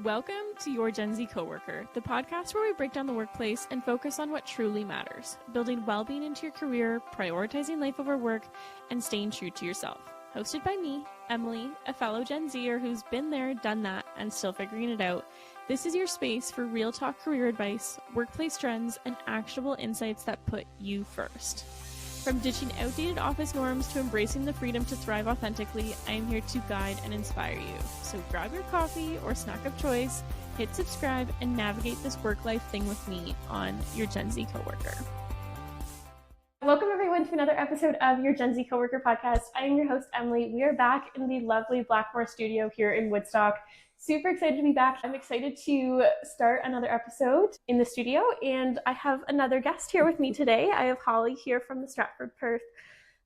Welcome to Your Gen Z Coworker, the podcast where we break down the workplace and focus on what truly matters, building well-being into your career, prioritizing life over work, and staying true to yourself. Hosted by me, Emily, a fellow Gen Zer who's been there, done that, and still figuring it out. This is your space for real talk career advice, workplace trends, and actionable insights that put you first. From ditching outdated office norms to embracing the freedom to thrive authentically, I am here to guide and inspire you. So grab your coffee or snack of choice, hit subscribe, and navigate this work-life thing with me on Your Gen Z Coworker. Welcome everyone to another episode of Your Gen Z Coworker podcast. I am your host, Emily. We are back in the lovely Blackmore studio here in Woodstock. Super excited to be back. I'm excited to start another episode in the studio, and I have another guest here with me today. I have Holly here from the Stratford Perth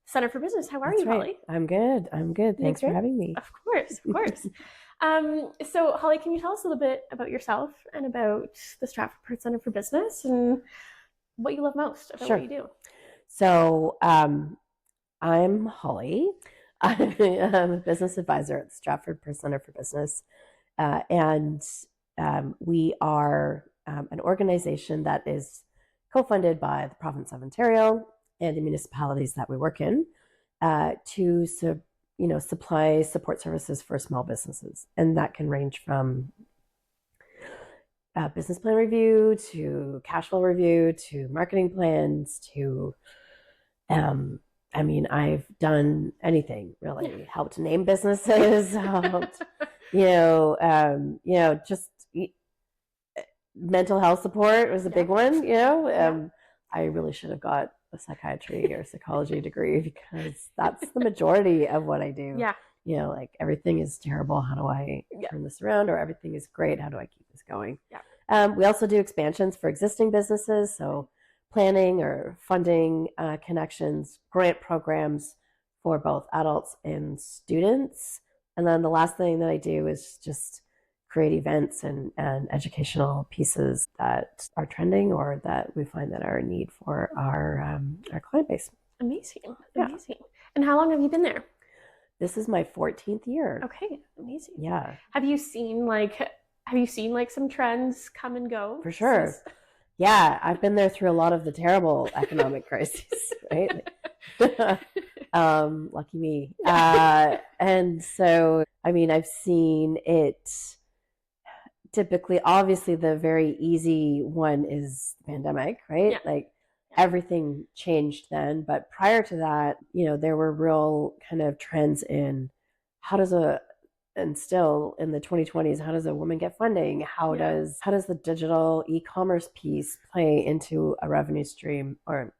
Centre for Business. How are you, Holly? I'm good. Thanks for having me. Of course. So, Holly, can you tell us a little bit about yourself and about the Stratford Perth Centre for Business and what you love most about what you do? So, I'm Holly. I'm a business advisor at the Stratford Perth Centre for Business. And we are an organization that is co-funded by the province of Ontario and the municipalities that we work in to supply support services for small businesses. And that can range from business plan review to cash flow review to marketing plans to I've done anything really. Helped name businesses, helped just mental health support was a big one. I really should have got a psychiatry or psychology degree because that's the majority of what I do. Like everything is terrible. How do I turn this around? Or everything is great. How do I keep this going? We also do expansions for existing businesses. So planning or funding connections, grant programs for both adults and students. And then the last thing that I do is just create events and educational pieces that are trending or that we find that are a need for our client base. Amazing. And how long have you been there? This is my 14th year. Okay, amazing. Yeah. Have you seen some trends come and go? For sure. Yeah, I've been there through a lot of the terrible economic crises, right? Lucky me. And so, I've seen it typically, obviously the very easy one is the pandemic, right? Everything changed then. But prior to that, there were real kind of trends in and still in the 2020s, how does a woman get funding? How does the digital e-commerce piece play into a revenue stream or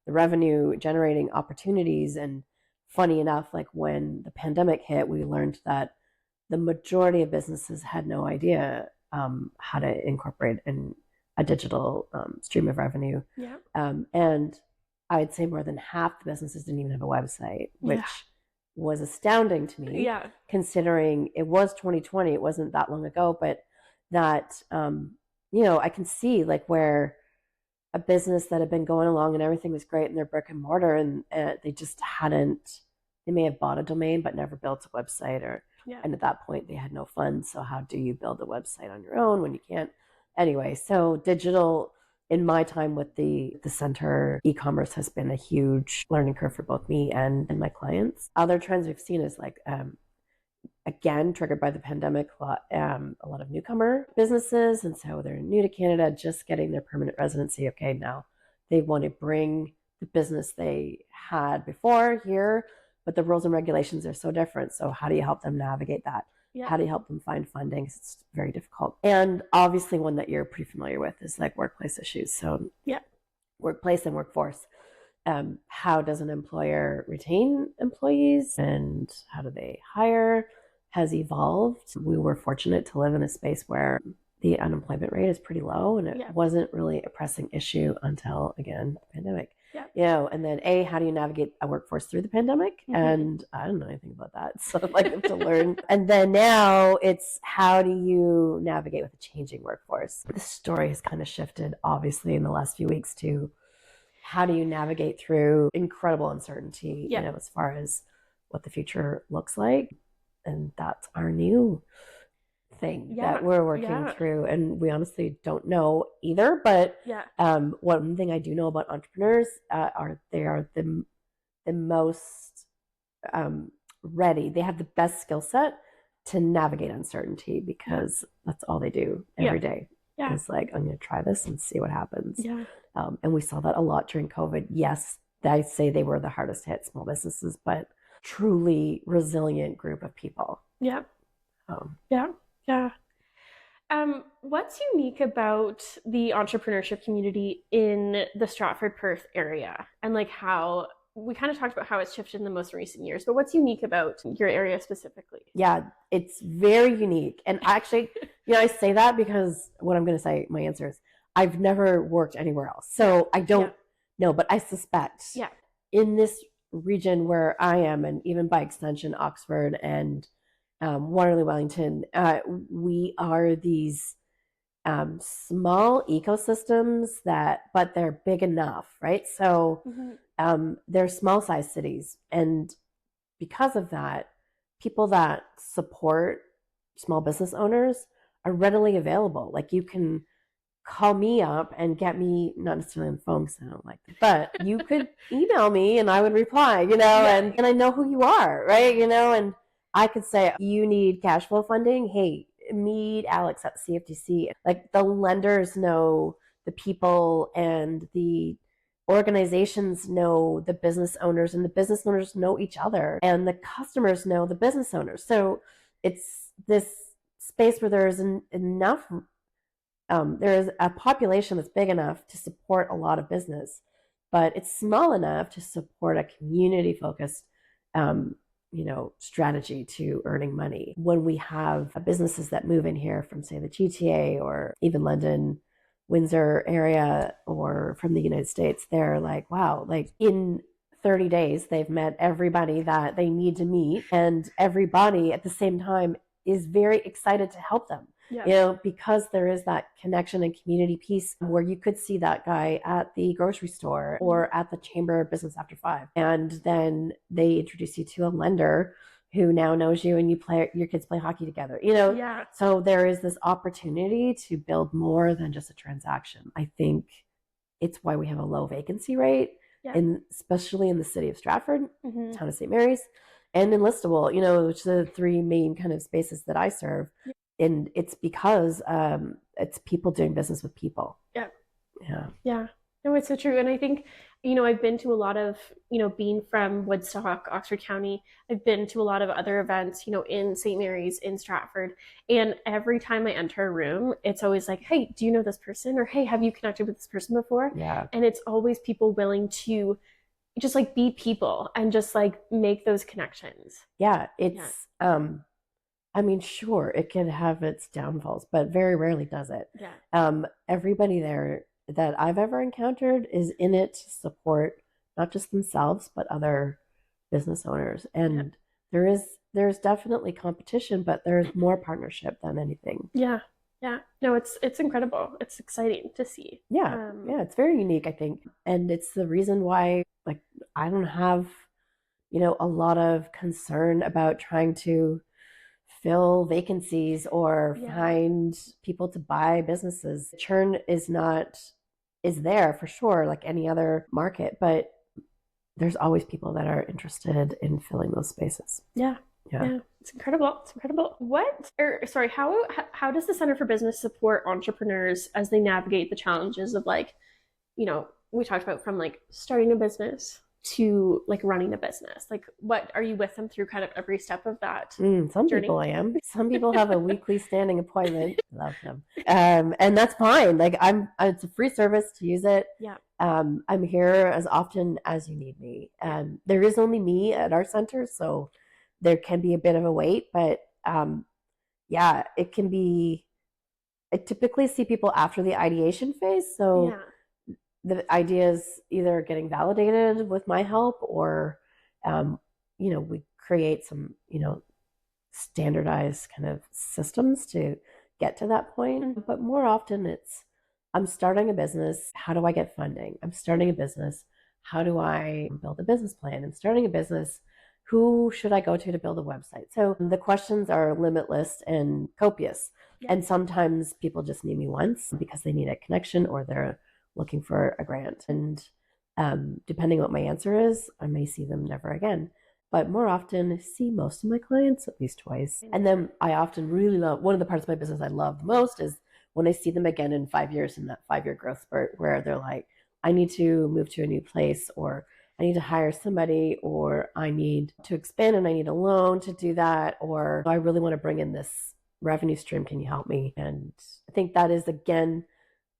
the revenue generating opportunities? And funny enough, like when the pandemic hit, we learned that the majority of businesses had no idea how to incorporate a digital stream of revenue. And I'd say more than half the businesses didn't even have a website, which was astounding to me, considering it was 2020. It wasn't that long ago, but that, I can see like where a business that had been going along and everything was great in their brick and mortar and they just they may have bought a domain, but never built a website and at that point they had no funds. So how do you build a website on your own when you can't? Anyway, so digital in my time with the center, e-commerce has been a huge learning curve for both me and my clients. Other trends we've seen is again, triggered by the pandemic, a lot of newcomer businesses. And so they're new to Canada, just getting their permanent residency. Okay, now they want to bring the business they had before here, but the rules and regulations are so different. So how do you help them navigate that? How do you help them find funding? It's very difficult. And obviously one that you're pretty familiar with is like workplace issues. So workplace and workforce. How does an employer retain employees and how do they hire has evolved. We were fortunate to live in a space where the unemployment rate is pretty low and it wasn't really a pressing issue until, again, the pandemic. And then how do you navigate a workforce through the pandemic? And I don't know anything about that. So I'd like them to learn. And then now it's how do you navigate with a changing workforce? The story has kind of shifted, obviously, in the last few weeks to how do you navigate through incredible uncertainty, as far as what the future looks like. And that's our new thing that we're working through, and we honestly don't know either. But one thing I do know about entrepreneurs they are the most ready. They have the best skill set to navigate uncertainty, because that's all they do every day. It's like, I'm going to try this and see what happens. And we saw that a lot during COVID. Yes, I say they were the hardest hit small businesses, but truly resilient group of people. What's unique about the entrepreneurship community in the Stratford Perth area, and like how we kind of talked about how it's shifted in the most recent years, but what's unique about your area specifically? Yeah, it's very unique. And actually, I say that because what I'm going to say, my answer is, I've never worked anywhere else. So I don't know, but I suspect in this region where I am, and even by extension, Oxford and Waterloo, Wellington, we are these small ecosystems but they're big enough, right? So they're small size cities. And because of that, people that support small business owners are readily available. Like, you can call me up and get me, not necessarily on the phone because I don't like that, but you could email me and I would reply, and I know who you are, right? And I could say, you need cash flow funding. Hey, meet Alex at CFTC. Like, the lenders know the people, and the organizations know the business owners, and the business owners know each other, and the customers know the business owners. So it's this space where there is enough, there is a population that's big enough to support a lot of business, but it's small enough to support a community-focused strategy to earning money. When we have businesses that move in here from, say, the GTA or even London, Windsor area, or from the United States, they're like, wow, like in 30 days, they've met everybody that they need to meet, and everybody at the same time is very excited to help them. Because there is that connection and community piece where you could see that guy at the grocery store or at the Chamber of Business after 5. And then they introduce you to a lender who now knows you, and your kids play hockey together, So there is this opportunity to build more than just a transaction. I think it's why we have a low vacancy rate, especially in the city of Stratford, town of St. Mary's, and in Listowel, which are the three main kind of spaces that I serve. And it's because it's people doing business with people. No, it's so true. And I think, I've been to a lot of, being from Woodstock, Oxford County, I've been to a lot of other events, in St. Mary's, in Stratford. And every time I enter a room, it's always like, hey, do you know this person? Or, hey, have you connected with this person before? And it's always people willing to just like be people and just like make those connections. It's sure, it can have its downfalls, but very rarely does it. Everybody there that I've ever encountered is in it to support not just themselves, but other business owners. And there's definitely competition, but there's more partnership than anything. No, it's incredible. It's exciting to see. It's very unique, I think. And it's the reason why, like, I don't have, a lot of concern about trying to fill vacancies or find people to buy businesses. Churn is there for sure, like any other market, but there's always people that are interested in filling those spaces. It's incredible. How does the Center for Business support entrepreneurs as they navigate the challenges of, like, we talked about from like starting a business to like running a business? Like, what are you with them through kind of every step of that some journey? People I am. Some people have a weekly standing appointment. Love them. And that's fine. Like, it's a free service to use it. I'm here as often as you need me. There is only me at our center, so there can be a bit of a wait, but it can be. I typically see people after the ideation phase, so the idea is either getting validated with my help, or we create some standardized kind of systems to get to that point. But more often it's, I'm starting a business, how do I get funding? I'm starting a business, how do I build a business plan? I'm starting a business, who should I go to build a website? So the questions are limitless and copious. Yeah. And sometimes people just need me once because they need a connection or they're looking for a grant. And depending on what my answer is, I may see them never again. But more often, see most of my clients at least twice. And then I often really love, one of the parts of my business I love the most is when I see them again in 5 years, in that 5-year growth spurt where they're like, I need to move to a new place, or I need to hire somebody, or I need to expand and I need a loan to do that, or I really want to bring in this revenue stream. Can you help me? And I think that is, again,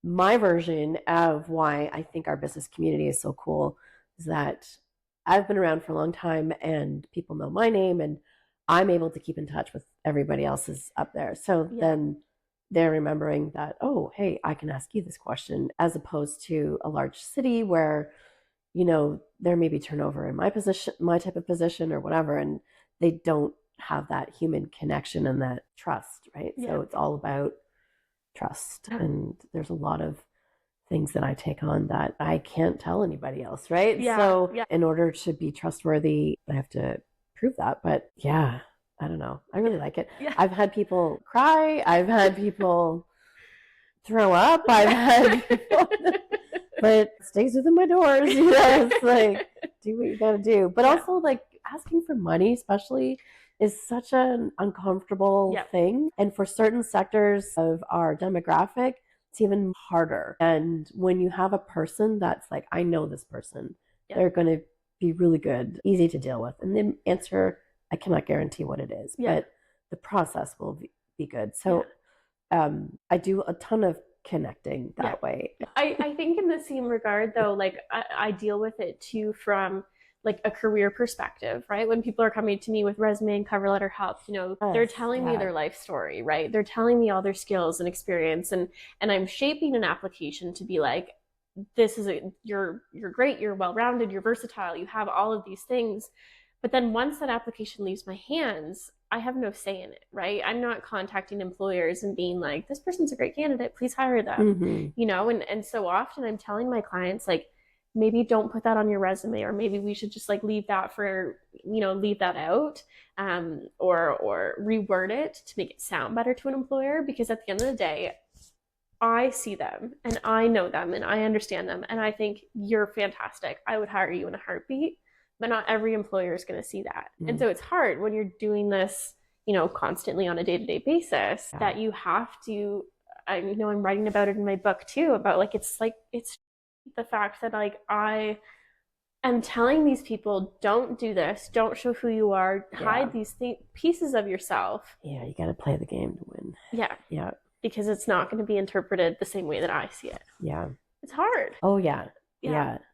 my version of why I think our business community is so cool, is that I've been around for a long time and people know my name and I'm able to keep in touch with everybody else's up there. So then they're remembering that, oh, hey, I can ask you this question, as opposed to a large city where, there may be turnover in my position, my type of position or whatever, and they don't have that human connection and that trust, right? Yeah. So it's all about trust. And there's a lot of things that I take on that I can't tell anybody else, right? Yeah. So in order to be trustworthy, I have to prove that. But yeah, I don't know. I really like it. Yeah. I've had people cry. I've had people throw up. I've had people, but it stays within my doors. It's like, do what you got to do. But also, like, asking for money, especially, is such an uncomfortable thing. And for certain sectors of our demographic, it's even harder. And when you have a person that's like, I know this person, they're going to be really good, easy to deal with. And the answer, I cannot guarantee what it is, but the process will be good. So I do a ton of connecting that way. I think in the same regard, though, like I deal with it too from like a career perspective, right? When people are coming to me with resume and cover letter help, they're telling me their life story, right? They're telling me all their skills and experience, and I'm shaping an application to be like, this is you're great, you're well-rounded, you're versatile, you have all of these things. But then once that application leaves my hands, I have no say in it, right? I'm not contacting employers and being like, this person's a great candidate, please hire them, and so often I'm telling my clients, like, maybe don't put that on your resume, or maybe we should just like leave that out, or reword it to make it sound better to an employer, because at the end of the day, I see them and I know them and I understand them and I think you're fantastic. I would hire you in a heartbeat, but not every employer is going to see that. And so it's hard when you're doing this, constantly on a day-to-day basis, that you have to, I'm writing about it in my book too, about it's the fact that like I am telling these people, don't do this, don't show who you are, hide these pieces of yourself. Yeah, you got to play the game to win. Yeah, because it's not going to be interpreted the same way that I see it. Yeah, it's hard. Oh yeah.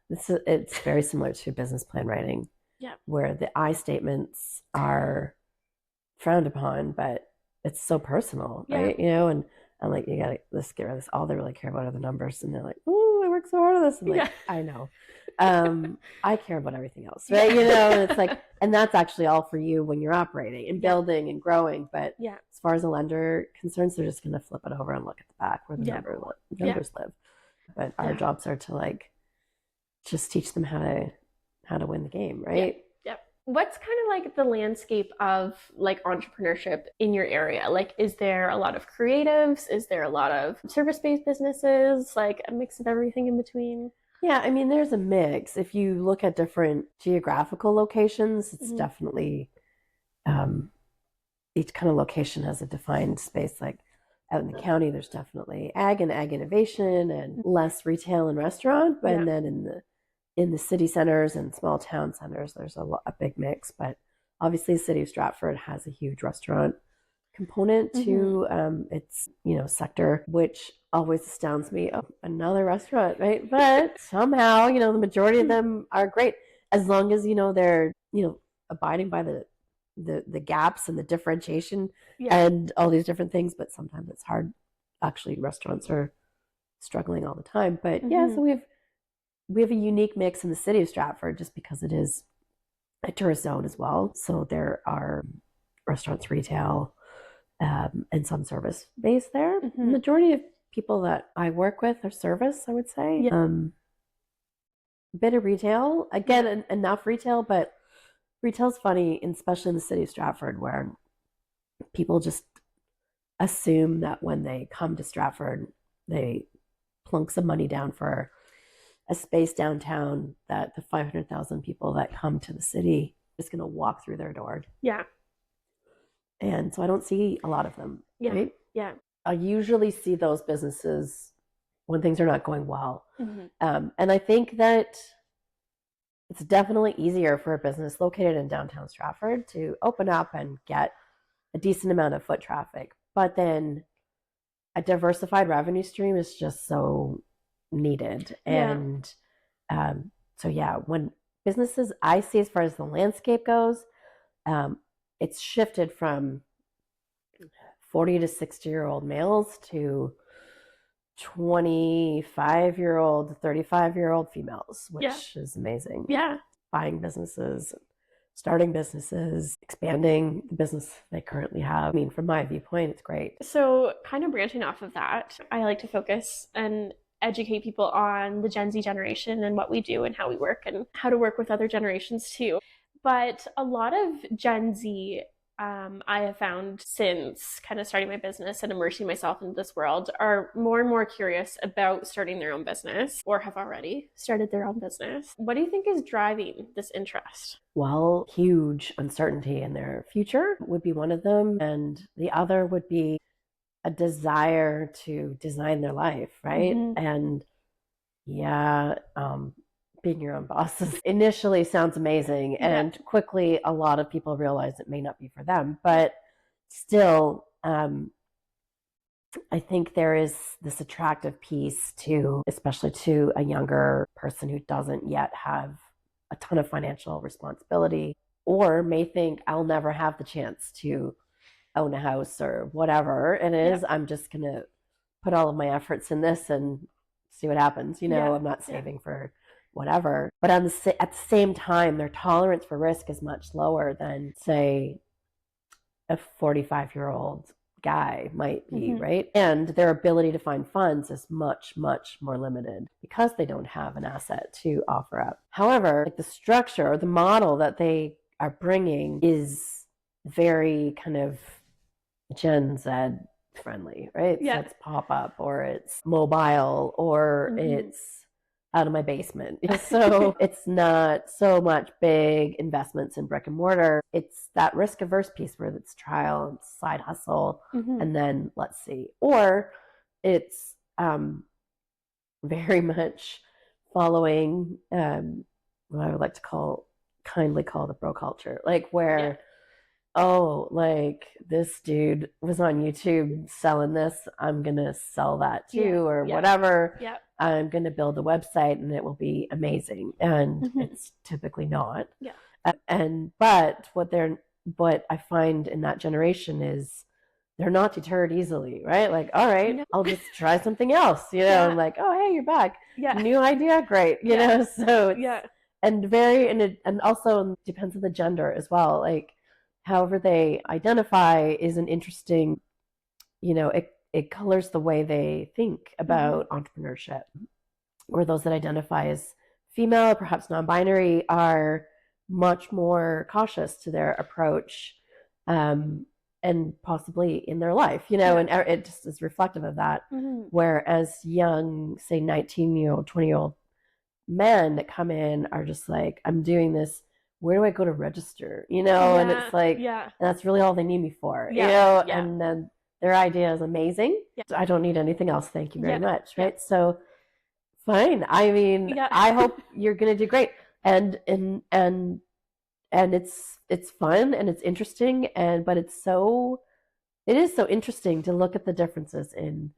It's very similar to business plan writing. Yeah, where the I statements are frowned upon, but it's so personal, right? And I'm like, let's get rid of this. All they really care about are the numbers, and they're like, oh, I worked so hard on this. I'm like, I know. I care about everything else, right? And it's like, and that's actually all for you when you're operating and building and growing. But as far as a lender concerns, they're just going to flip it over and look at the back where the numbers live. But our jobs are to like just teach them how to win the game, right? What's kind of like the landscape of like entrepreneurship in your area? Like, is there a lot of creatives? Is there a lot of service-based businesses? Like a mix of everything in between? Yeah, I mean, there's a mix. If you look at different geographical locations, it's definitely, each kind of location has a defined space. Like out in the county, there's definitely ag and ag innovation and less retail and restaurant. But then in the city centers and small town centers, there's a big mix. But obviously the city of Stratford has a huge restaurant component to its sector, which always astounds me. Oh, another restaurant, right? But somehow the majority of them are great, as long as they're abiding by the gaps and the differentiation and all these different things. But sometimes it's hard. Actually, restaurants are struggling all the time. But so we have a unique mix in the city of Stratford, just because it is a tourist zone as well. So there are restaurants, retail, and some service based there. The majority of people that I work with are service, I would say. A bit of retail, again, enough retail, but Retail's funny, especially in the city of Stratford, where people just assume that when they come to Stratford, they plunk some money down for a space downtown, that the 500,000 people that come to the city is going to walk through their door. Yeah. And so I don't see a lot of them. Yeah. Right? Yeah. I usually see those businesses when things are not going well. Mm-hmm. And I think that it's definitely easier for a business located in downtown Stratford to open up and get a decent amount of foot traffic. But then a diversified revenue stream is just so needed. Yeah. And so, yeah, when businesses, I see as far as the landscape goes, it's shifted from 40 to 60-year-old males to 25-year-old, 35-year-old females, which is amazing. Yeah. Buying businesses, starting businesses, expanding the business they currently have. I mean, from my viewpoint, it's great. So kind of branching off of that, I like to focus and educate people on the Gen Z generation and what we do and how we work and how to work with other generations too. But a lot of Gen Z, I have found since kind of starting my business and immersing myself into this world, are more and more curious about starting their own business or have already started their own business. What do you think is driving this interest? Well, huge uncertainty in their future would be one of them. And the other would be a desire to design their life, right? Mm-hmm. And yeah, being your own boss initially sounds amazing. And quickly, a lot of people realize it may not be for them. But still, I think there is this attractive piece to, especially to a younger person who doesn't yet have a ton of financial responsibility, or may think I'll never have the chance to own a house or whatever it is. I'm just going to put all of my efforts in this and see what happens. I'm not saving for whatever. But at the same time, their tolerance for risk is much lower than, say, a 45-year-old guy might be, right? And their ability to find funds is much, much more limited because they don't have an asset to offer up. However, the structure or the model that they are bringing is very kind of Gen Z friendly, right? So it's pop-up, or it's mobile, or it's out of my basement. So it's not so much big investments in brick and mortar. It's that risk-averse piece where it's trial and side hustle, and then let's see. Or it's very much following what I would like to kindly call the bro culture, like where like this dude was on YouTube selling this, I'm going to sell that too, or whatever. I'm going to build a website and it will be amazing. And it's typically not. But what I find in that generation is they're not deterred easily, right? Like, all right, I'll just try something else, like, oh, hey, you're back. New idea. Great. So and also depends on the gender as well. Like, however they identify is an interesting, it colors the way they think about entrepreneurship. Or those that identify as female, perhaps non-binary, are much more cautious to their approach, and possibly in their life, and it just is reflective of that. Whereas young, say 19-year-old, 20-year-old men that come in are just like, I'm doing this, where do I go to register? And it's like, and that's really all they need me for, and then their idea is amazing. So I don't need anything else. Thank you very much. Right. So fine. I mean, I hope you're going to do great. And it's fun and it's interesting. But it is so interesting to look at the differences in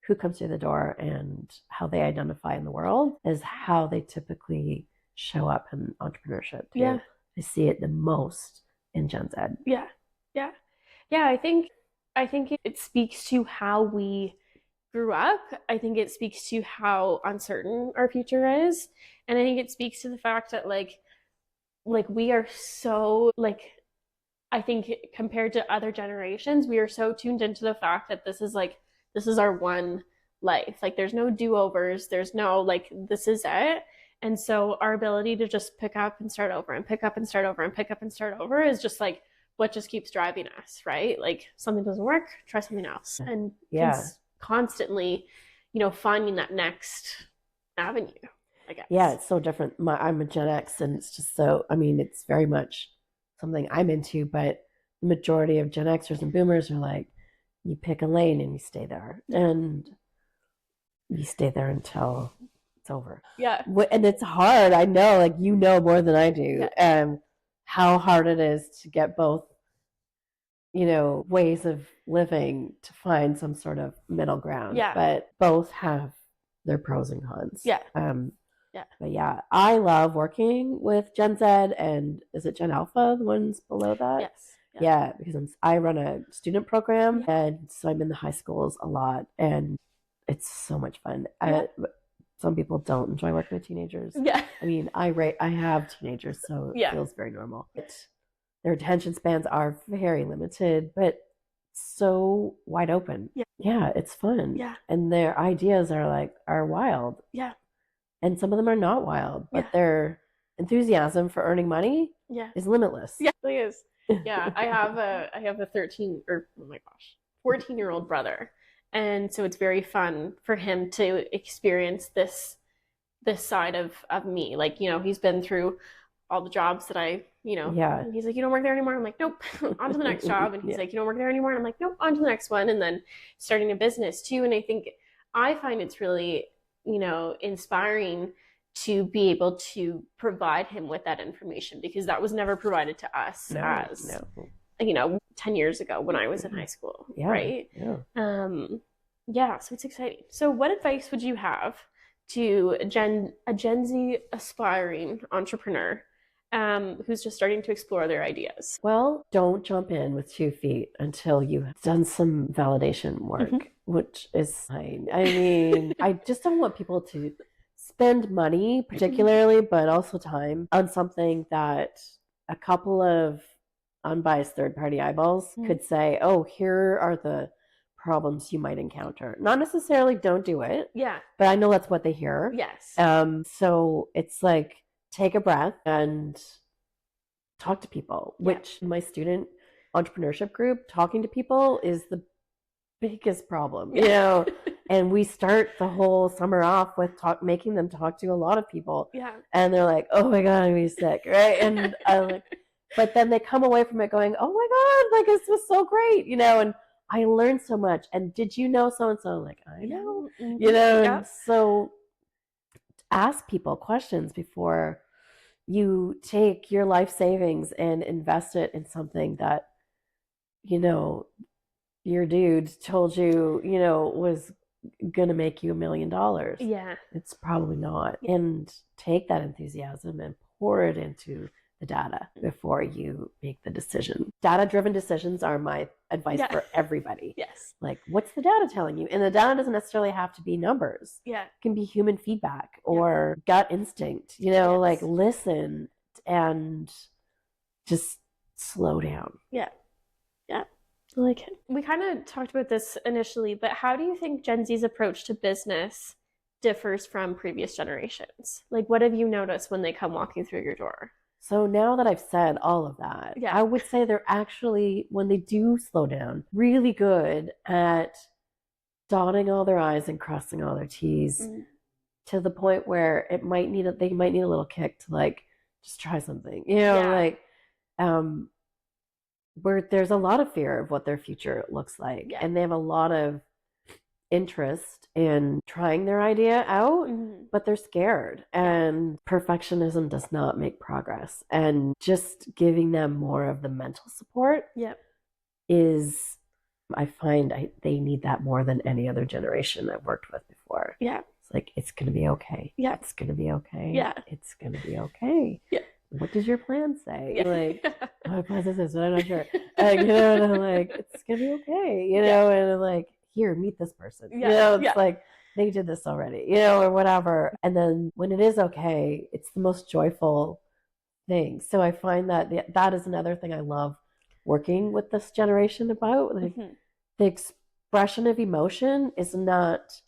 who comes through the door and how they identify in the world is how they typically show up in entrepreneurship too. I see it the most in Gen Z. I think it speaks to how we grew up. I think it speaks to how uncertain our future is, and I think it speaks to the fact that like we are so I think compared to other generations, we are so tuned into the fact that this is our one life. Like there's no do-overs, there's no this is it. And so our ability to just pick up and start over and pick up and start over and pick up and start over is just like what just keeps driving us, right? Like something doesn't work, try something else. And constantly, finding that next avenue, I guess. Yeah, it's so different. I'm a Gen X, and it's just so, it's very much something I'm into, but the majority of Gen Xers and Boomers are like, you pick a lane and you stay there. And you stay there until it's over. Yeah. And it's hard. I know, like, more than I do, how hard it is to get both, ways of living to find some sort of middle ground. Yeah. But both have their pros and cons. Yeah. But yeah, I love working with Gen Z, and is it Gen Alpha, the ones below that? Yes. Yeah, because I run a student program, and so I'm in the high schools a lot, and it's so much fun. Some people don't enjoy working with teenagers. Yeah. I have teenagers, so it feels very normal. Their attention spans are very limited, but so wide open. Yeah, it's fun. Yeah. And their ideas are wild. Yeah. And some of them are not wild, but their enthusiasm for earning money is limitless. Yeah, it is. Yeah, I have a 14-year-old brother. And so it's very fun for him to experience this side of me. Like, he's been through all the jobs that I, he's like, you don't work there anymore. I'm like, nope, on to the next job. And he's like, you don't work there anymore. And I'm like, nope, on to the next one. And then starting a business too. And I find it's really, inspiring to be able to provide him with that information, because that was never provided to us 10 years ago when I was in high school. Right. So it's exciting. So what advice would you have to a Gen Z aspiring entrepreneur who's just starting to explore their ideas? Well, don't jump in with 2 feet until you've done some validation work, which is fine. I just don't want people to spend money particularly, but also time on something that a couple of unbiased third-party eyeballs could say, oh, here are the problems you might encounter. Not necessarily don't do it. Yeah. But I know that's what they hear. Yes. So it's like, take a breath and talk to people, which my student entrepreneurship group, talking to people is the biggest problem, and we start the whole summer off with making them talk to a lot of people. Yeah. And they're like, oh my God, I'm gonna be sick, right? And but then they come away from it going, oh my God, like, this was so great, and I learned so much. And did you know so-and-so? Like, I know, and so ask people questions before you take your life savings and invest it in something that, your dude told you, was going to make you $1 million. Yeah. It's probably not. And take that enthusiasm and pour it into the data before you make the decision. Data-driven decisions are my advice for everybody. Yes. Like, what's the data telling you? And the data doesn't necessarily have to be numbers. Yeah. It can be human feedback or gut instinct, like, listen and just slow down. Yeah. Yeah. I like it. We kind of talked about this initially, but how do you think Gen Z's approach to business differs from previous generations? Like, what have you noticed when they come walking through your door? So now that I've said all of that, I would say they're actually, when they do slow down, really good at dotting all their I's and crossing all their T's to the point where they might need a little kick to, like, just try something, where there's a lot of fear of what their future looks like. And they have a lot of interest in trying their idea out, but they're scared. And perfectionism does not make progress. And just giving them more of the mental support is, I find they need that more than any other generation I've worked with before. Yeah. It's like, it's going to be okay. Yeah. It's going to be okay. Yeah. It's going to be okay. Yeah. What does your plan say? Yeah. Like, my plan says this, but I'm not sure. And I'm like, it's going to be okay, and I'm like, here, meet this person. It's like, they did this already, or whatever. And then when it is okay, it's the most joyful thing. So I find that that is another thing I love working with this generation about. Like, the expression of emotion is not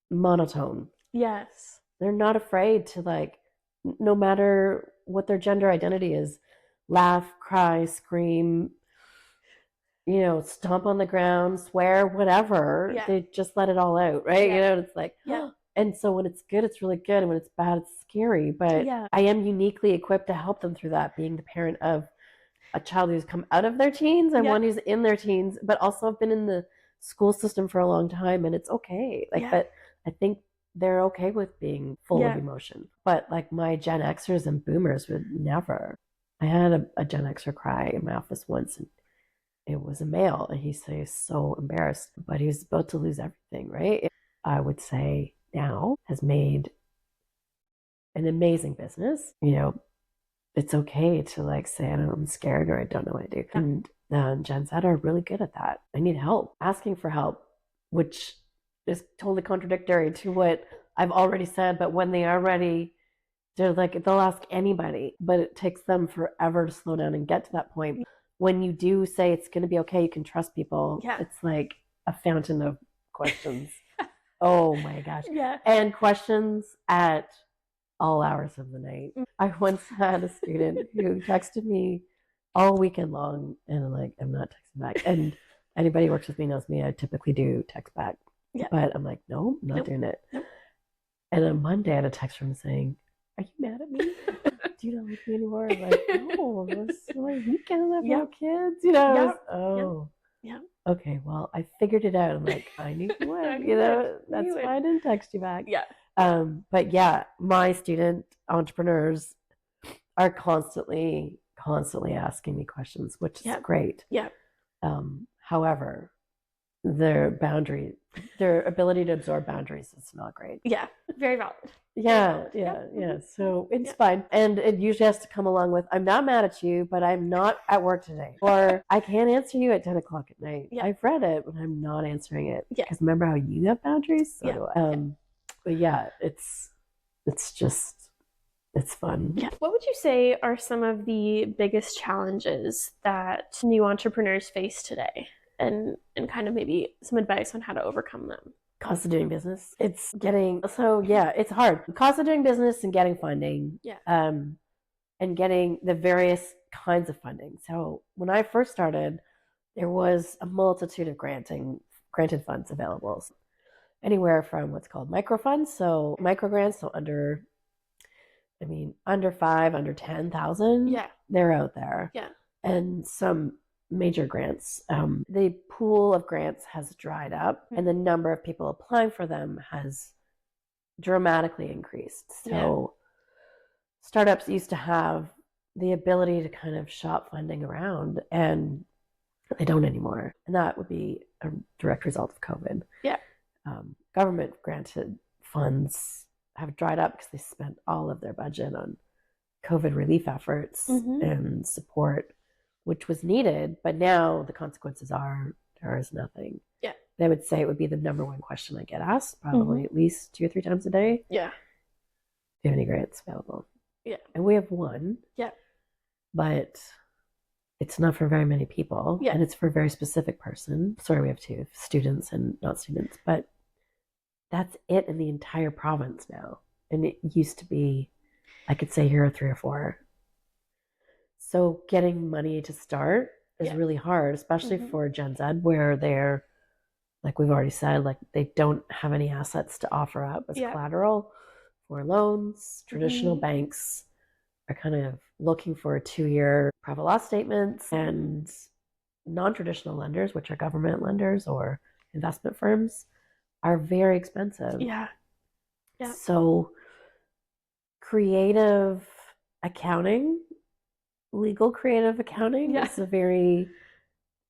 monotone. Yes. they're not afraid to, like, no matter what their gender identity is, laugh, cry, scream, stomp on the ground, swear, whatever. Yeah. They just let it all out, right? Yeah. It's like, Yeah. and so when it's good, it's really good. And when it's bad, it's scary. But Yeah. I am uniquely equipped to help them through that, being the parent of a child who's come out of their teens and Yeah. one who's in their teens, but also have been in the school system for a long time, and it's okay. Like, Yeah. but I think they're okay with being full of emotion. But like my Gen Xers and boomers would never. I had a Gen Xer cry in my office once, and it was a male, and he was so embarrassed, but he was about to lose everything, right? I would say now has made an amazing business. It's okay to like say, I don't know, I'm scared or I don't know what to do. And Gen Z are really good at that. I need help, asking for help, which is totally contradictory to what I've already said. But when they are ready, they'll ask anybody, but it takes them forever to slow down and get to that point. When you do say it's going to be okay, you can trust people. It's like a fountain of questions. Oh my gosh. And questions at all hours of the night. I once had a student who texted me all weekend long, and I'm not texting back. And anybody who works with me knows me. I typically do text back. But I'm like, no, I'm not doing it. And on Monday, I had a text from him saying, "Are you mad at me? Do you not like me anymore?" I'm like, no, this is my weekend. I have no kids. Okay, well, I figured it out. I'm like, I knew you would, that's why I didn't text you back. But yeah, my student entrepreneurs are constantly asking me questions, which is great. However, their ability to absorb boundaries is not great. Very valid. So it's fine. And it usually has to come along with, I'm not mad at you, but I'm not at work today. Or I can't answer you at 10 o'clock at night. I've read it, but I'm not answering it. Because remember how you have boundaries? So do I. But it's fun. What would you say are some of the biggest challenges that new entrepreneurs face today? And kind of maybe some advice on how to overcome them. Cost of doing business. It's hard. Cost of doing business and getting funding. And getting the various kinds of funding. So when I first started, there was a multitude of granted funds available. Anywhere from what's called microfunds, so micro grants, so under 5, under 10,000. They're out there. And some major grants. The pool of grants has dried up, and the number of people applying for them has dramatically increased. So startups used to have the ability to kind of shop funding around, and they don't anymore. And that would be a direct result of COVID. Government granted funds have dried up because they spent all of their budget on COVID relief efforts and support, which was needed, but now the consequences are there is nothing. I would say it would be the number one question I get asked, probably at least 2 or 3 times a day. Do you have any grants available? And we have one. But it's not for very many people, and it's for a very specific person. Sorry, we have 2 students and not students, but that's it in the entire province now. And it used to be, I could say here are 3 or 4. So getting money to start is really hard, especially for Gen Z, where they're, like we've already said, like they don't have any assets to offer up as collateral for loans. Traditional banks are kind of looking for 2-year profit loss statements, and non-traditional lenders, which are government lenders or investment firms, are very expensive. So creative accounting, legal creative accounting is a very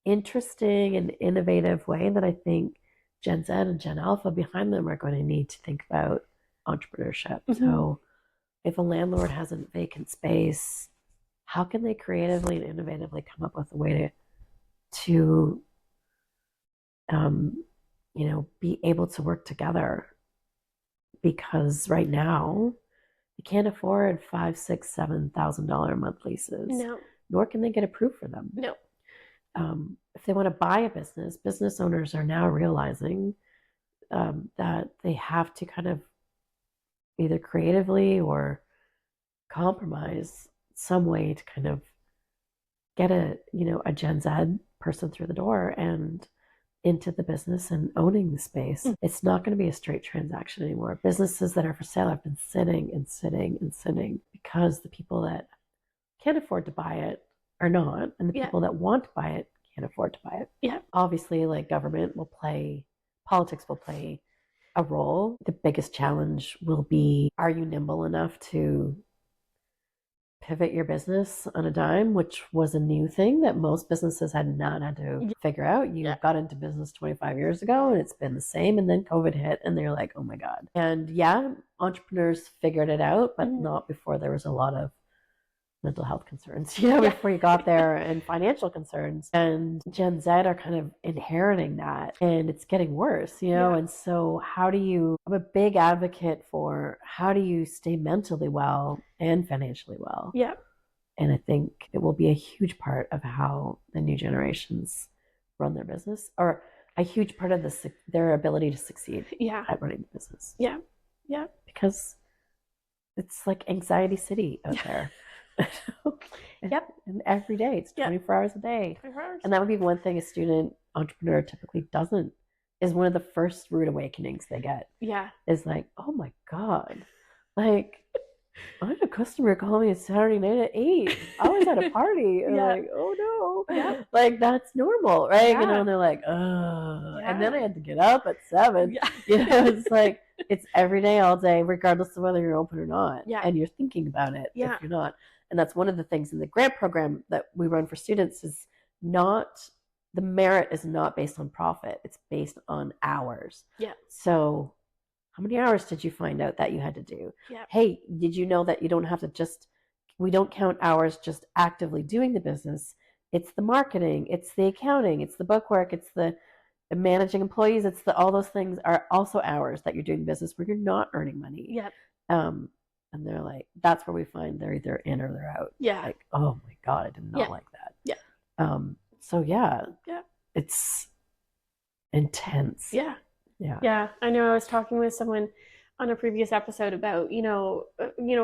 interesting and innovative way that I think Gen Z and Gen Alpha behind them are going to need to think about entrepreneurship. So if a landlord has a vacant space, how can they creatively and innovatively come up with a way to be able to work together? Because right now, you can't afford $5,000, $6,000, $7,000 a month leases. No. Nor can they get approved for them. No. If they want to buy a business owners are now realizing that they have to kind of either creatively or compromise some way to kind of get a Gen Z person through the door and into the business and owning the space. It's not going to be a straight transaction anymore. Businesses that are for sale have been sitting and sitting and sitting because the people that can't afford to buy it are not, and the people that want to buy it can't afford to buy it. Yeah. Obviously, like politics will play a role. The biggest challenge will be, are you nimble enough to pivot your business on a dime, which was a new thing that most businesses had not had to figure out. You got into business 25 years ago and it's been the same, and then COVID hit and they're like, oh my God. And entrepreneurs figured it out, but not before there was a lot of mental health concerns, before you got there, and financial concerns. And Gen Z are kind of inheriting that, and it's getting worse, And so I'm a big advocate for how do you stay mentally well and financially well? Yeah. And I think it will be a huge part of how the new generations run their business, or a huge part of their ability to succeed at running the business. Yeah. Yeah. Because it's like anxiety city out there. And every day it's 24 hours a day. 24 hours. And that would be one thing a student entrepreneur typically doesn't, is one of the first rude awakenings they get. Yeah. Is like, oh my God, like I had a customer call me a Saturday night at 8. I was at a party. And like, oh no. Yeah. Like that's normal, right? Yeah. And they're like, oh. Yeah. And then I had to get up at 7. Yeah. It's like, it's every day, all day, regardless of whether you're open or not. Yeah. And you're thinking about it if you're not. And that's one of the things in the grant program that we run for students is the merit is not based on profit. It's based on hours. Yeah. So how many hours did you find out that you had to do? Yeah. Hey, did you know that you don't have to we don't count hours just actively doing the business. It's the marketing, it's the accounting, it's the bookwork, it's the managing employees, it's all those things are also hours that you're doing business where you're not earning money. Yeah. And they're like, that's where we find they're either in or they're out. Yeah. Like, oh my God, I did not like that. Yeah. So it's intense. Yeah. Yeah. Yeah. I know I was talking with someone on a previous episode about,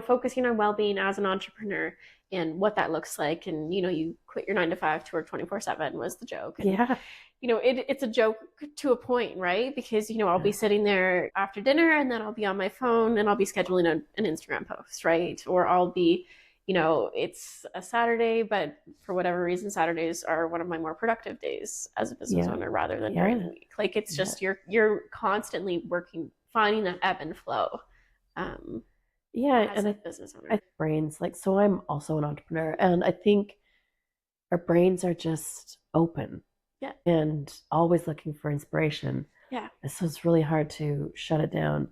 focusing on well-being as an entrepreneur and what that looks like. And, you quit your 9 to 5 to work 24/7 was the joke. And, it's a joke to a point, right? Because, I'll be sitting there after dinner and then I'll be on my phone and I'll be scheduling an Instagram post, right? Or I'll be, it's a Saturday, but for whatever reason, Saturdays are one of my more productive days as a business owner rather than during the week. Like it's just, you're constantly working, finding that ebb and flow. And a business owner. I think brains, so I'm also an entrepreneur, and I think our brains are just open. Yeah. And always looking for inspiration. Yeah. So it's really hard to shut it down,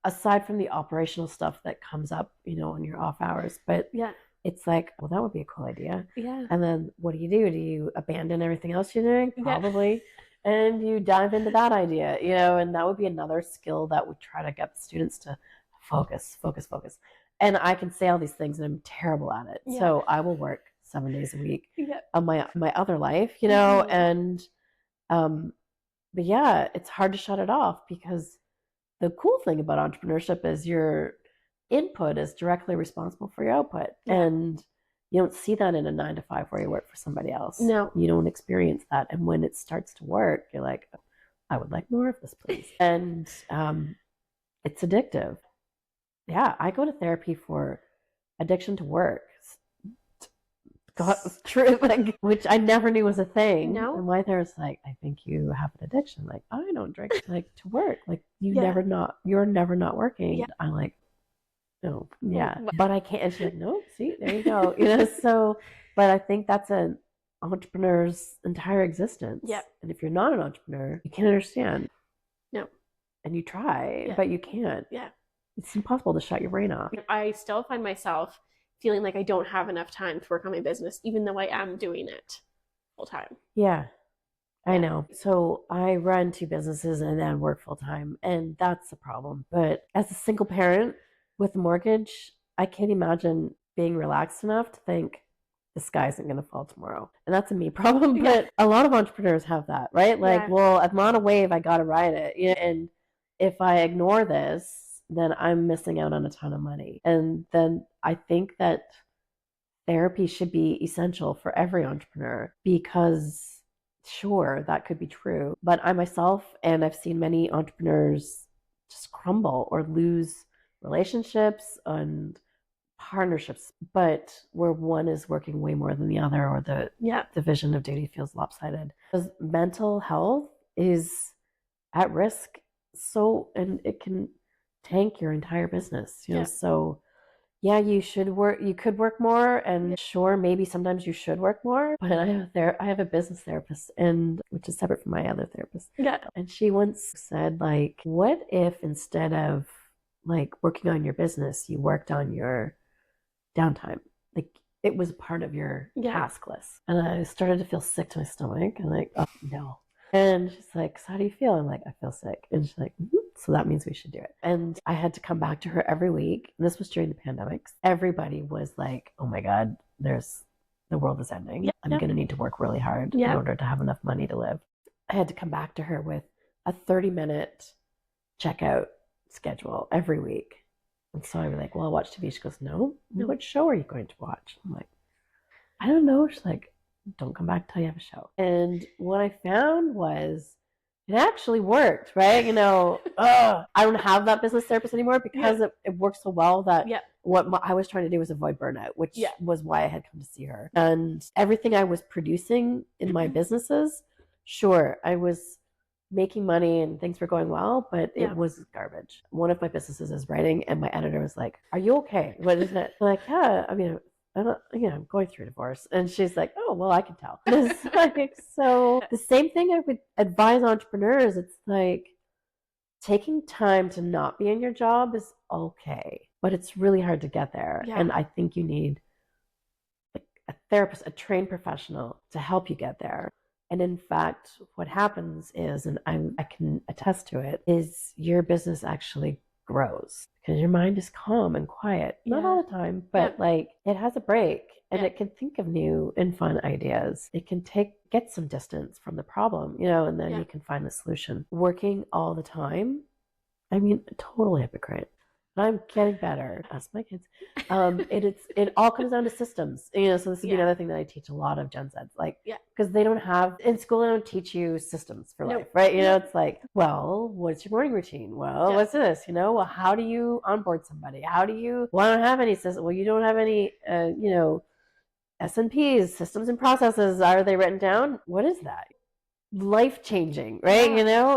aside from the operational stuff that comes up, in your off hours. But it's like, well, that would be a cool idea. Yeah. And then what do? Do you abandon everything else you're doing? Probably. And you dive into that idea, and that would be another skill that would try to get the students to focus. And I can say all these things and I'm terrible at it. Yeah. So I will work 7 days a week on my other life, and but it's hard to shut it off, because the cool thing about entrepreneurship is your input is directly responsible for your output. And you don't see that in a 9 to 5 where you work for somebody else. No. You don't experience that. And when it starts to work, you're like, I would like more of this, please. And it's addictive. Yeah, I go to therapy for addiction to work. God, true, which I never knew was a thing. No. And my therapist was like, I think you have an addiction. Like, I don't drink to work. Like, you're never not working. Yeah. I'm like, no, but I can't. And she's like, no, see, there you go. So, but I think that's an entrepreneur's entire existence. Yeah. And if you're not an entrepreneur, you can't understand. No. And you try, but you can't. Yeah. It's impossible to shut your brain off. I still find myself feeling like I don't have enough time to work on my business, even though I am doing it full time. Yeah, I know. So I run 2 businesses and then work full time, and that's the problem. But as a single parent with a mortgage, I can't imagine being relaxed enough to think the sky isn't going to fall tomorrow. And that's a me problem. But a lot of entrepreneurs have that, right? Like, well, I'm on a wave, I got to ride it. And if I ignore this, then I'm missing out on a ton of money. And then I think that therapy should be essential for every entrepreneur because sure, that could be true. But I myself, and I've seen many entrepreneurs just crumble or lose relationships and partnerships, but where one is working way more than the other, or the division of duty feels lopsided. Because mental health is at risk, and it can tank your entire business. So yeah, you could work more, and sure, maybe sometimes you should work more. But I have a business therapist, and which is separate from my other therapist. Yeah. And she once said, like, what if instead of like working on your business, you worked on your downtime? Like it was part of your task list. And I started to feel sick to my stomach, and like, oh no. And she's like, so how do you feel? I'm like, I feel sick. And she's like, so that means we should do it. And I had to come back to her every week. And this was during the pandemic. Everybody was like, oh my God, the world is ending. I'm going to need to work really hard in order to have enough money to live. I had to come back to her with a 30-minute checkout schedule every week. And so I was like, well, I'll watch TV. She goes, no. What show are you going to watch? I'm like, I don't know. She's like, don't come back till you have a show. And what I found was it actually worked, right? I don't have that business therapist anymore because it works so well that what I was trying to do was avoid burnout, which was why I had come to see her. And everything I was producing in my businesses, sure, I was making money and things were going well, but it was garbage. One of my businesses is writing, and my editor was like, are you okay? What is it? I'm like, yeah, I mean, I'm going through a divorce. And she's like, oh, well, I can tell. It's like, so the same thing I would advise entrepreneurs. It's like taking time to not be in your job is okay, but it's really hard to get there. And I think you need a therapist, a trained professional to help you get there. And in fact, what happens is, and I can attest to it, is your business actually grows because your mind is calm and quiet. Not all the time, but like it has a break, and it can think of new and fun ideas. It can get some distance from the problem, and then you can find the solution. Working all the time, I mean, total hypocrite. I'm getting better. Ask my kids. It all comes down to systems. So this would be another thing that I teach a lot of Gen Zs, because they don't have in school. They don't teach you systems for life, right? It's like, well, what's your morning routine? Well, what's this? Well, how do you onboard somebody? How do you? Well, I don't have any system. Well, you don't have any, S&Ps, systems and processes. Are they written down? What is that? Life changing, right?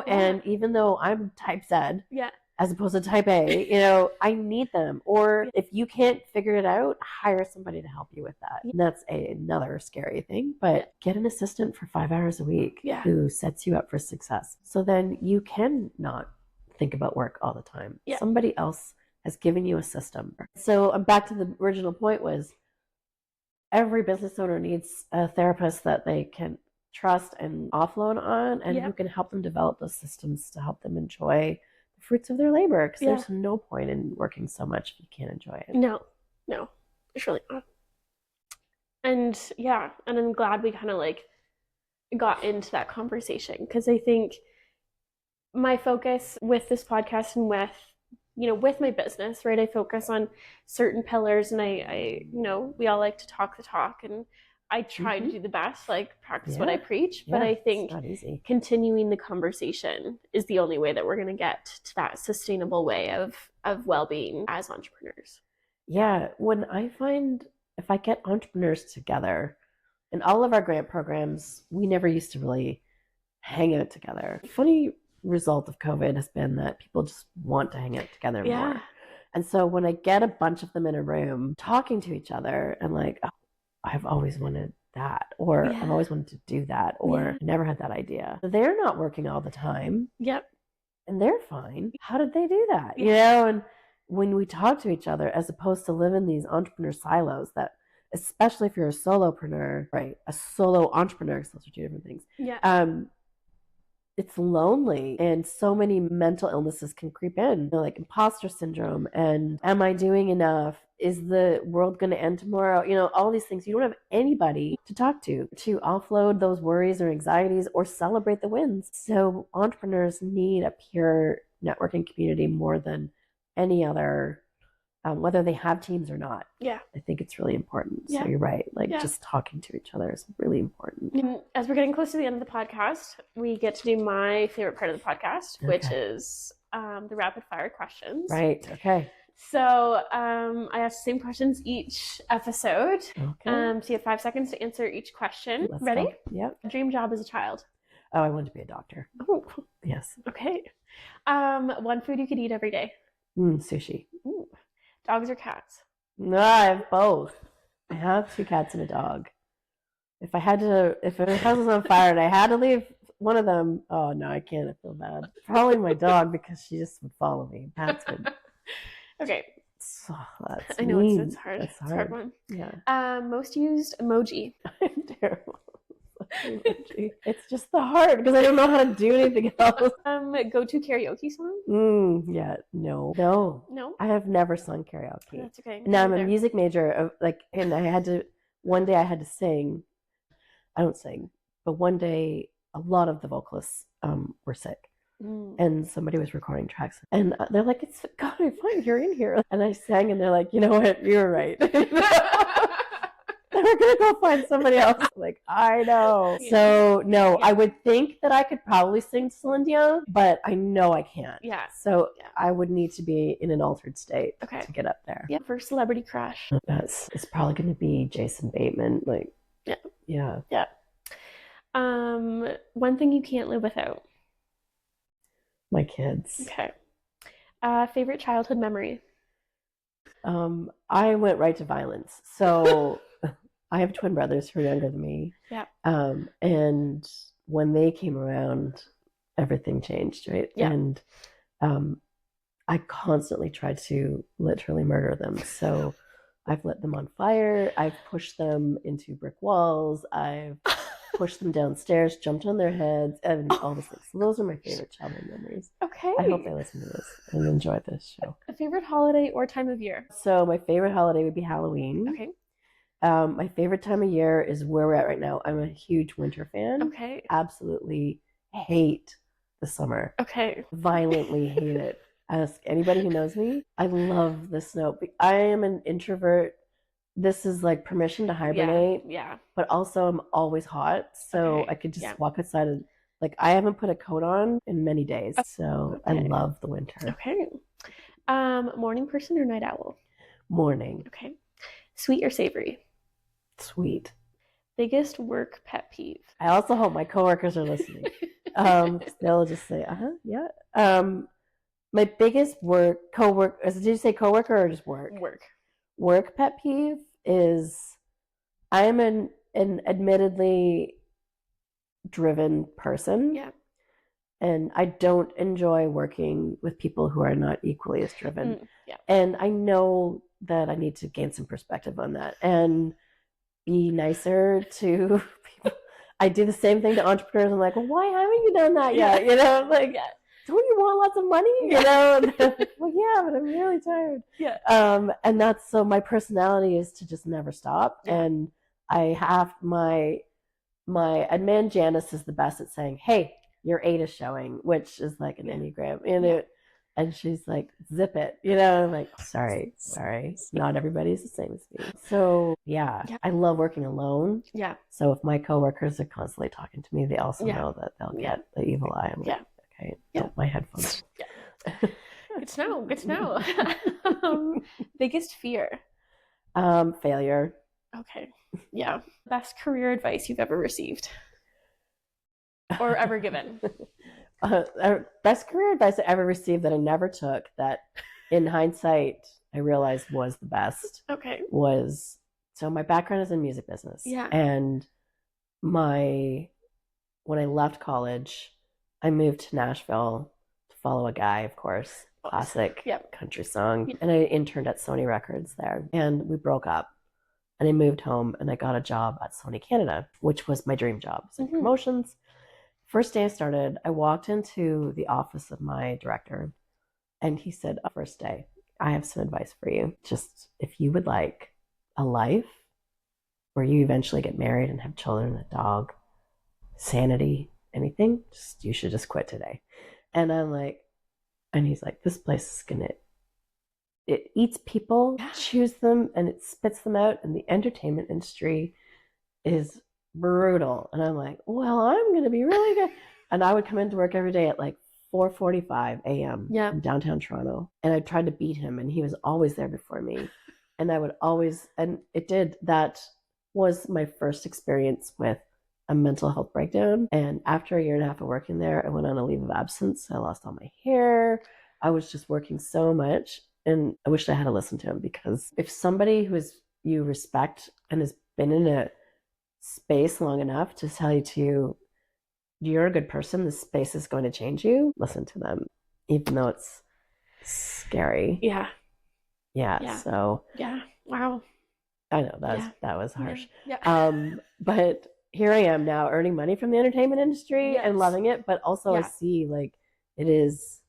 And even though I'm type Z, as opposed to type A, I need them. Or if you can't figure it out, hire somebody to help you with that. And that's another scary thing. But get an assistant for 5 hours a week who sets you up for success. So then you can not think about work all the time. Somebody else has given you a system. So I'm back to the original point was every business owner needs a therapist that they can trust and offload on, and who can help them develop those systems to help them enjoy the fruits of their labor. Because there's no point in working so much if you can't enjoy it. No, it's really not. And and I'm glad we kind of like got into that conversation, because I think my focus with this podcast and with my business, right, I focus on certain pillars, and I we all like to talk the talk, and I try to do the best, like practice what I preach. But I think continuing the conversation is the only way that we're going to get to that sustainable way of well-being as entrepreneurs. Yeah. When I find if I get entrepreneurs together in all of our grant programs, we never used to really hang out together. Funny result of COVID has been that people just want to hang out together more. And so when I get a bunch of them in a room talking to each other, and like, oh, I've always wanted that, or I've always wanted to do that, or I never had that idea. They're not working all the time. And they're fine. How did they do that? And when we talk to each other, as opposed to live in these entrepreneur silos that, especially if you're a solopreneur, right? A solo entrepreneur, because those are two different things. It's lonely, and so many mental illnesses can creep in, like imposter syndrome, and am I doing enough? Is the world going to end tomorrow? All these things. You don't have anybody to talk to offload those worries or anxieties or celebrate the wins. So entrepreneurs need a peer networking community more than any other, whether they have teams or not. Yeah. I think it's really important. Yeah. So you're right. Like Yeah. just talking to each other is really important. And as we're getting close to the end of the podcast, we get to do my favorite part of the podcast, which is the rapid fire questions. Right. Okay. So I ask the same questions each episode. Okay. So you have 5 seconds to answer each question. Let's Ready? go. Yep. Dream job as a child. Oh, I wanted to be a doctor. Oh. Yes. Okay. One food you could eat every day. Sushi. Ooh. Dogs or cats? No, I have both. I have 2 cats and a dog. If the house was on fire and I had to leave one of them, oh no, I can't. I feel bad. Probably my dog, because she just would follow me. Cats would. Okay. So that's I know mean. it's hard. That's hard. It's a hard one. Yeah. Most used emoji. I'm terrible. It's just the heart, because I don't know how to do anything else. Go-to karaoke song? Yeah, no. I have never sung karaoke. That's okay. Now I'm a music major, and one day I had to sing. I don't sing, but one day a lot of the vocalists were sick. And somebody was recording tracks, and they're like, "It's God, I'm fine. You're in here." And I sang, and they're like, "You know what? You're right." We're gonna go find somebody else. Like, I know. Yeah. So no, I would think that I could probably sing Celine Dion, but I know I can't. Yeah. So I would need to be in an altered state to get up there. Yeah. First celebrity crush. It's probably gonna be Jason Bateman. Like, yeah. One thing you can't live without. My kids. Okay. Favorite childhood memory. I went right to violence. So I have twin brothers who are younger than me. Yeah. And when they came around, everything changed, right? Yeah. And I constantly tried to literally murder them. So I've lit them on fire. I've pushed them into brick walls. I've pushed them downstairs, jumped on their heads, and all these things. So those are my favorite childhood memories. Okay. I hope they listen to this and enjoy this show. A favorite holiday or time of year? So my favorite holiday would be Halloween. Okay. My favorite time of year is where we're at right now. I'm a huge winter fan. Okay. Absolutely hate the summer. Okay. Violently hate it. Ask anybody who knows me. I love the snow. I am an introvert. This is like permission to hibernate. Yeah. But also I'm always hot. So I could just walk outside and I haven't put a coat on in many days. So I love the winter. Okay. Morning person or night owl? Morning. Okay. Sweet or savory? Sweet. Biggest work pet peeve? I also hope my coworkers are listening. They'll just say, yeah. My biggest did you say coworker or just work? Work pet peeve is I am an admittedly driven person. Yeah. And I don't enjoy working with people who are not equally as driven. Yeah. And I know that I need to gain some perspective on that and be nicer to people. I do the same thing to entrepreneurs. I'm like, well, why haven't you done that yet? You know, like, don't you want lots of money? You know, well, yeah, but I'm really tired. Yeah. And that's so my personality is to just never stop. Yeah. And I have my admin Janice is the best at saying, hey, your 8 is showing, which is like an Enneagram. And she's like, zip it, you know. I'm like, sorry. Not everybody's the same as me. So yeah, I love working alone. Yeah. So if my coworkers are constantly talking to me, they also know that they'll get the evil eye. I'm like, okay, my headphones. Yeah. Good to know. Biggest fear? Failure. Okay. Yeah. Best career advice you've ever received or ever given? Best career advice I ever received that I never took, that in hindsight I realized was the best. Okay. So my background is in music business. Yeah. And when I left college, I moved to Nashville to follow a guy, of course, classic country song. And I interned at Sony Records there. And we broke up. And I moved home and I got a job at Sony Canada, which was my dream job. So promotions. First day I started, I walked into the office of my director and he said, first day, I have some advice for you. Just if you would like a life where you eventually get married and have children, a dog, sanity, anything, you should just quit today. And I'm like, and he's like, this place is going to it eats people, chews them, and it spits them out. And the entertainment industry is brutal. And I'm like, well, I'm going to be really good. And I would come into work every day at like 4:45 a.m. in downtown Toronto. And I tried to beat him, and he was always there before me. And I would always, and that was my first experience with a mental health breakdown. And after a year and a half of working there, I went on a leave of absence. I lost all my hair. I was just working so much. And I wish I had to listen to him, because if somebody who is you respect and has been in a space long enough to tell you you're a good person, this space is going to change you, listen to them, even though it's scary. Yeah. So wow, I know that was harsh. Yeah. But here I am now, earning money from the entertainment industry and loving it, but also I see like it is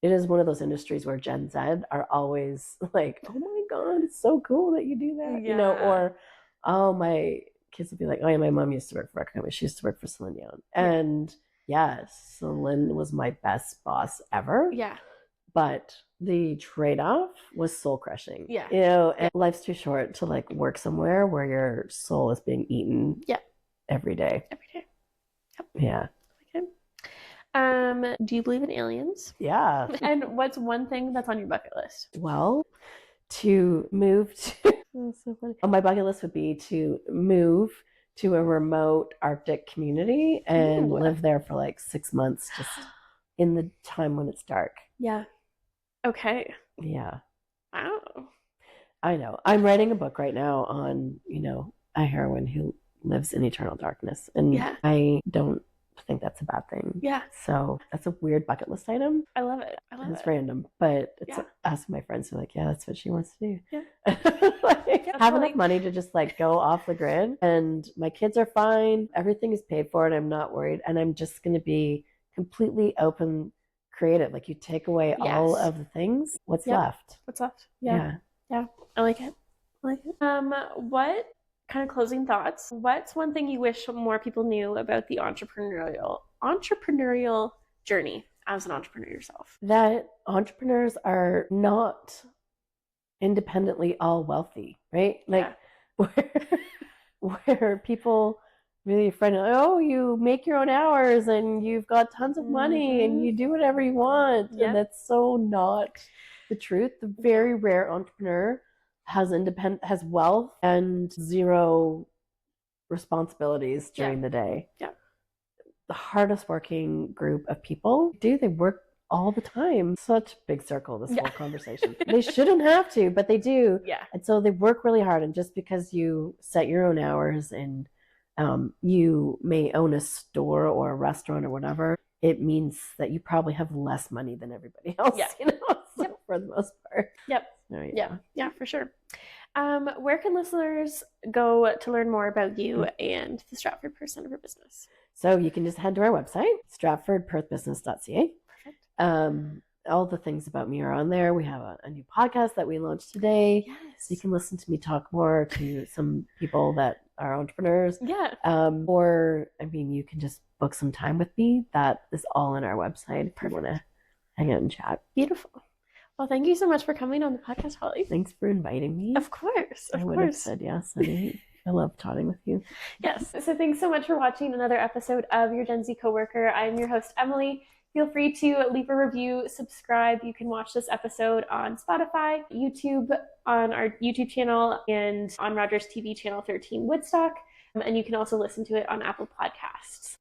one of those industries where Gen Z are always like, oh my God, it's so cool that you do that, or oh, my kids will be like, oh yeah, my mom used to work for a company. She used to work for Celine Dion. And Celine was my best boss ever. Yeah. But the trade-off was soul crushing. Yeah. And life's too short to like work somewhere where your soul is being eaten every day. Yep. Yeah. Okay. Do you believe in aliens? Yeah. And what's one thing that's on your bucket list? Well, to move to that's so funny. My bucket list would be to move to a remote Arctic community and live there for like 6 months, just in the time when it's dark. Yeah. Okay. Yeah. Wow. I know. I'm writing a book right now on, a heroine who lives in eternal darkness. And I don't think that's a bad thing. Yeah. So that's a weird bucket list item. I love it. It's random, but it's asking my friends who are like, yeah, that's what she wants to do. Yeah. Have enough money to just like go off the grid, and my kids are fine. Everything is paid for and I'm not worried. And I'm just going to be completely open, creative. Like you take away all of the things. What's left? Yeah. I like it. What kind of closing thoughts? What's one thing you wish more people knew about the entrepreneurial journey as an entrepreneur yourself? That entrepreneurs are not independently all wealthy, right? Like where people really afraid of, oh, you make your own hours and you've got tons of money and you do whatever you want. And that's so not the truth. The very rare entrepreneur has wealth and zero responsibilities during the day. Yeah. The hardest working group of people they work all the time. Such a big circle, this whole conversation. They shouldn't have to, but they do. Yeah. And so they work really hard. And just because you set your own hours and you may own a store or a restaurant or whatever, it means that you probably have less money than everybody else, so for the most part. Yep. So, yeah, for sure. Where can listeners go to learn more about you and the Stratford Perth Centre for Business? So you can just head to our website, stratfordperthbusiness.ca. Perfect. All the things about me are on there. We have a new podcast that we launched today. Yes. So you can listen to me talk more to some people that are entrepreneurs. Yeah. You can just book some time with me. That is all on our website if you want to hang out and chat. Beautiful. Well, thank you so much for coming on the podcast, Holly. Thanks for inviting me. Of course. I would have said yes. I love chatting with you. Yes. So thanks so much for watching another episode of Your Gen Z Coworker. I'm your host, Emily. Feel free to leave a review, subscribe. You can watch this episode on Spotify, YouTube, on our YouTube channel, and on Rogers TV channel 13 Woodstock. And you can also listen to it on Apple Podcasts.